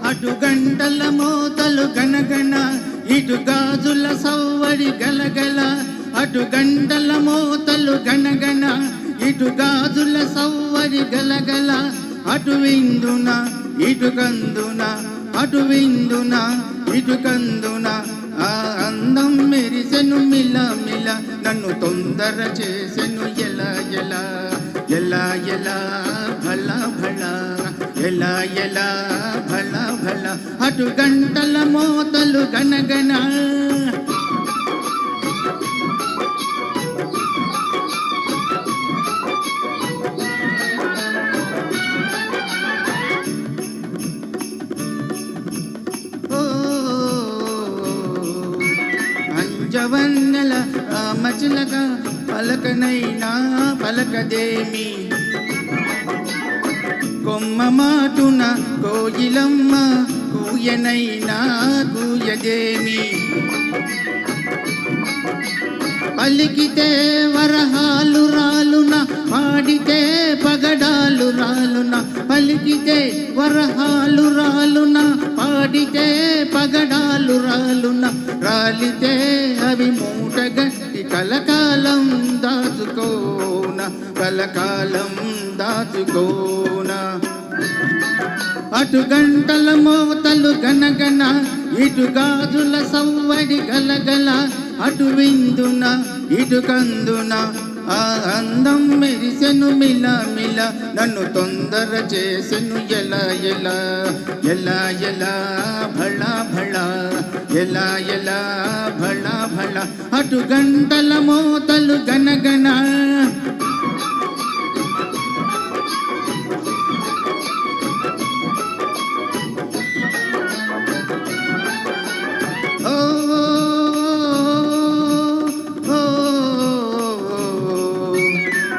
అటు గంటల మోతలు గనగన ఇటు గాజుల సవ్వడి గలగల అటు గంటల మోతలు గనగన ఇటు గాజుల సవ్వడి గలగల అటు విందున ఇటు కందున అటు విందున ఇటు కందున ఆ అందం మెరిసెను మిల మిల నన్ను తొందర చేసెను ఎలా ఎలా ఎలా ఎలా భల భల ఎలా ఎలా భల భల అటు గంటల మోతలు గనగన అంజవన్నెల రామచిలక పలకనైనా పలకదేమి కొమ్మ మాటున కోయిలమ్మ కూయనైనా కూయదేమి పలికితే వరహాలు రాలున పాడితే పగడాలు రాలున పలికితే వరహాలు రాలున పాడితే పగడాలు రాలున రాలితే అవి మూటగట్టి కలకాలం దాచుకోన కలకాలం దాచుకోన అటు గంటల మోతలు గనగన ఇటు గాజుల సవ్వడి గలగల అటు విందున ఇటు కందున ఆ అందం మెరిసెను మిల మిల నన్ను తొందర చేసెను ఎలా ఎలా ఎలా ఎలా భళ భళ ఎలా ఎలా భళ భళ అటు గంటల మోతలు గనగన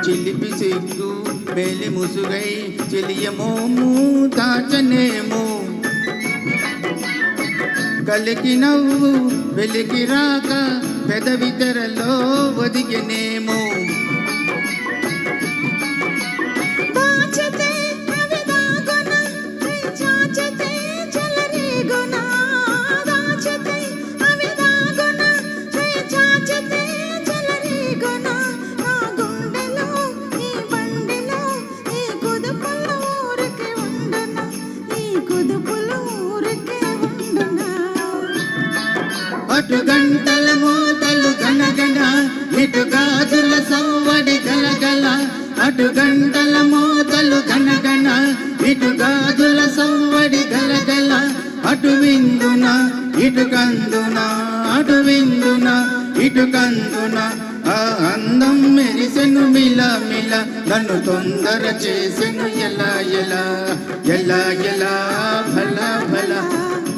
చిలిపి సిగ్గు మేలి ముసుగై చెలియమోము దాచనేమో కలికి నవ్వు వెలికి రాక పెదవి తెరలో ఒదిగనేమో అటు గంటల మోతలు గనగన ఇటు గాజుల సవ్వడి గలగల అటు గంటల మోతలు గనగన ఇటు గాజుల సవ్వడి గలగల అటు విందున ఇటు కందున అటు విందున ఇటు కందున ఆ అందం మెరిసెను మిల మిల నన్ను తొందర చేసెను ఎలా ఎలా ఎలా ఎలా భల భల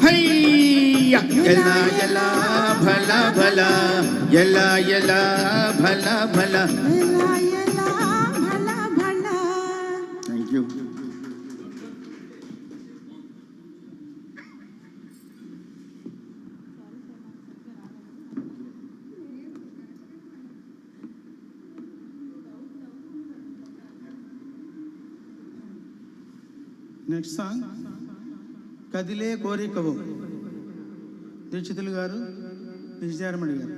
హయ్యా ఎలా ఎలా భల భల ఎలా ఎలా భల భల థ్యాంక్ యూ. నెక్స్ట్ సాంగ్ కదిలే కోరికవు దీక్షితులు గారు విజయారమణి గారు.